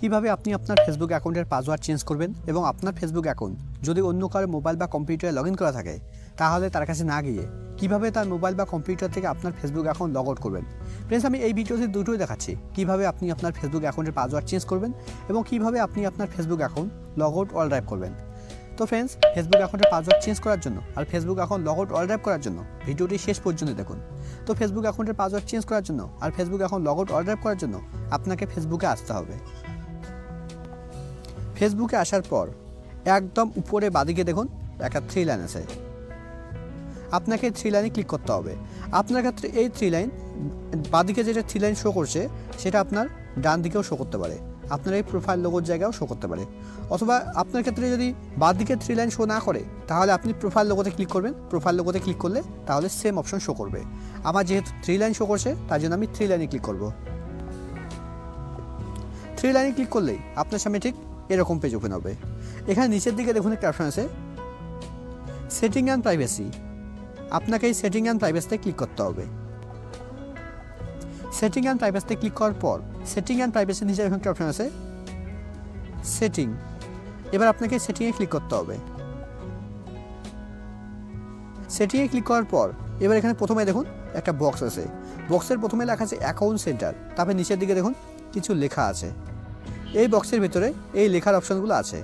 কিভাবে আপনি আপনার ফেসবুক অ্যাকাউন্টের পাসওয়ার্ড চেঞ্জ করবেন এবং আপনার ফেসবুক অ্যাকাউন্ট যদি অন্য কারো মোবাইল বা কম্পিউটারে লগ ইন করা থাকে তাহলে তার কাছে না গিয়ে কিভাবে তার মোবাইল বা কম্পিউটার থেকে আপনার ফেসবুক অ্যাকাউন্ট লগ আউট করবেন। ফ্রেন্ডস, আমি এই ভিডিওতে দুটোই দেখাচ্ছি কিভাবে আপনি আপনার ফেসবুক অ্যাকাউন্টের পাসওয়ার্ড চেঞ্জ করবেন এবং কিভাবে আপনি আপনার Facebook account log out all drive করবেন। তো ফ্রেন্ডস, ফেসবুক অ্যাকাউন্টের পাসওয়ার্ড চেঞ্জ করার জন্য আর Facebook account log out all drive করার জন্য ভিডিওটি শেষ পর্যন্ত দেখুন। তো ফেসবুক অ্যাকাউন্টের পাসওয়ার্ড চেঞ্জ করার জন্য আর Facebook account log out all drive করার জন্য আপনাকে ফেসবুকে আসতে হবে। ফেসবুকে আসার পর একদম উপরে বাদিকে দেখুন একটা 3 লাইন আছে, আপনাকে 3 লাইনে ক্লিক করতে হবে। আপনার ক্ষেত্রে এই 3 লাইন বাদিকে যেটা 3 লাইন শো করছে সেটা আপনার ডান দিকেও শো করতে পারে, আপনার এই প্রোফাইল লোগোর জায়গাও শো করতে পারে। অথবা আপনার ক্ষেত্রে যদি বাদিকে 3 লাইন শো না করে তাহলে আপনি প্রোফাইল লোগোতে ক্লিক করবেন, প্রোফাইল লোগোতে ক্লিক করলে তাহলে সেম অপশন শো করবে। আমার যেহেতু 3 লাইন শো করছে তার জন্য আমি 3 লাইনে ক্লিক করব। 3 লাইনে ক্লিক করলেই আপনার সামনে ঠিক এরকম পেজ ওপেন হবে। এখানে নিচের দিকে দেখুন একটা অপশন আছে সেটিং অ্যান্ড প্রাইভেসি, আপনাকে এই সেটিং অ্যান্ড প্রাইভেসিতে ক্লিক করতে হবে। সেটিং অ্যান্ড প্রাইভেসিতে ক্লিক করার পর সেটিং অ্যান্ড প্রাইভেসির নিচে একটা অপশন আছে সেটিং, এবার আপনাকে সেটিংয়ে ক্লিক করতে হবে। সেটিংয়ে ক্লিক করার পর এবার এখানে প্রথমে দেখুন একটা বক্স আছে, বক্সের প্রথমে লেখা আছে অ্যাকাউন্ট সেন্টার, তারপরে নিচের দিকে দেখুন কিছু লেখা আছে। এই বক্সের ভিতরে এই লেখার অপশনগুলো আছে,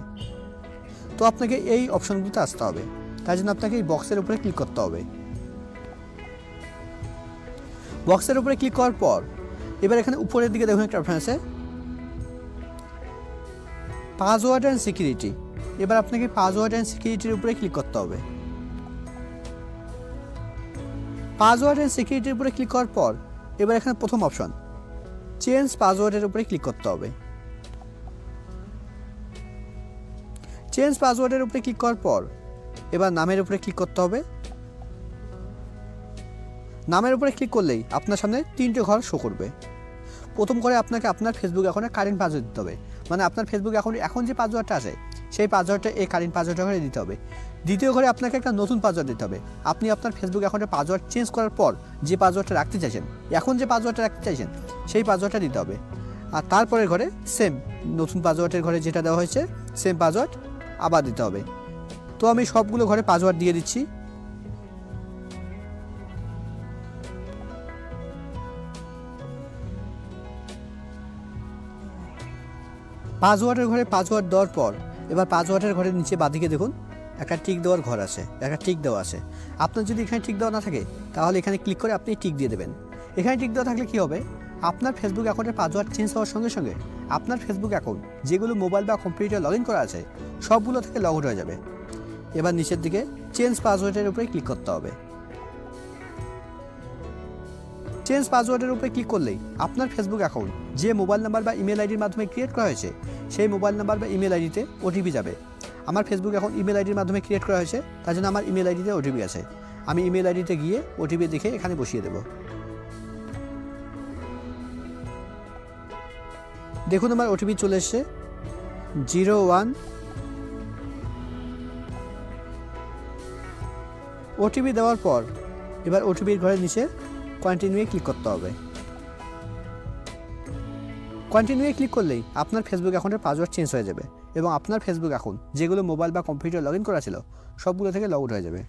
তো আপনাকে এই অপশনগুলোতে আসতে হবে। তার জন্য আপনাকে এই বক্সের উপরে ক্লিক করতে হবে। বক্সের উপরে ক্লিক করার পর এবার এখানে উপরের দিকে দেখুন একটা অপশন আছে পাসওয়ার্ড অ্যান্ড সিকিউরিটি, এবার আপনাকে পাসওয়ার্ড অ্যান্ড সিকিউরিটির উপরে ক্লিক করতে হবে। পাসওয়ার্ড অ্যান্ড সিকিউরিটির উপরে ক্লিক করার পর এবার এখানে প্রথম অপশন চেঞ্জ পাসওয়ার্ডের উপরে ক্লিক করতে হবে। চেঞ্জ পাসওয়ার্ডের উপরে ক্লিক করার পর এবার নামের উপরে ক্লিক করতে হবে। নামের উপরে ক্লিক করলেই আপনার সামনে 3টে ঘর শো করবে। প্রথম করে আপনাকে আপনার ফেসবুক অ্যাকাউন্টে কারেন্ট পাসওয়ার্ড দিতে হবে, মানে আপনার ফেসবুক অ্যাকাউন্টে এখন যে পাসওয়ার্ডটা আছে সেই পাসওয়ার্ডটা এই কারেন্ট পাসওয়ার্ডটা করে দিতে হবে। দ্বিতীয় ঘরে আপনাকে একটা নতুন পাসওয়ার্ড দিতে হবে। আপনি আপনার ফেসবুক অ্যাকাউন্টের পাসওয়ার্ড চেঞ্জ করার পর যে পাসওয়ার্ডটা রাখতে চাইছেন, এখন যে পাসওয়ার্ডটা রাখতে চাইছেন সেই পাসওয়ার্ডটা দিতে হবে। আর তারপরের ঘরে সেম নতুন পাসওয়ার্ডের ঘরে যেটা দেওয়া হয়েছে সেম পাসওয়ার্ড আবার দিতে হবে। তো আমি সবগুলো ঘরে পাসওয়ার্ড দিয়ে দিচ্ছি। পাসওয়ার্ডের ঘরে পাসওয়ার্ড দেওয়ার পর এবার পাসওয়ার্ডের ঘরের নিচে বাঁদিকে দেখুন একটা টিক দেওয়ার ঘর আছে, একটা টিক দেওয়া আছে। আপনার যদি এখানে টিক দেওয়া না থাকে তাহলে এখানে ক্লিক করে আপনি টিক দিয়ে দেবেন। এখানে টিক দেওয়া থাকলে কী হবে, আপনার ফেসবুক অ্যাকাউন্টের পাসওয়ার্ড চেঞ্জ হওয়ার সঙ্গে সঙ্গে আপনার ফেসবুক অ্যাকাউন্ট যেগুলো মোবাইল বা কম্পিউটার লগ ইন করা আছে সবগুলো থেকে লগ আউট হয়ে যাবে। এবার নিচের দিকে চেঞ্জ পাসওয়ার্ডের উপরে ক্লিক করতে হবে। চেঞ্জ পাসওয়ার্ডের উপরে ক্লিক করলেই আপনার ফেসবুক অ্যাকাউন্ট যে মোবাইল নাম্বার বা ইমেল আইডির মাধ্যমে ক্রিয়েট করা হয়েছে সেই মোবাইল নাম্বার বা ইমেল আইডিতে ওটিপি যাবে। আমার ফেসবুক অ্যাকাউন্ট ইমেল আইডির মাধ্যমে ক্রিয়েট করা হয়েছে, তার জন্য আমার ইমেল আইডিতে ওটিপি আছে। আমি ইমেল আইডিতে গিয়ে ওটিপি দেখে এখানে বসিয়ে দেব। দেখুন আমার ওটিপি চলে এসছে 01। ওটিপি দেওয়ার পর এবার ওটিপির ঘরের নিচে কন্টিনিউয়ে ক্লিক করতে হবে। কন্টিনিউয়ে ক্লিক করলেই আপনার ফেসবুক অ্যাকাউন্টের পাসওয়ার্ড চেঞ্জ হয়ে যাবে এবং আপনার ফেসবুক অ্যাকাউন্ট যেগুলো মোবাইল বা কম্পিউটার লগ ইন করা ছিল সবগুলো থেকে লগ আউট হয়ে যাবে।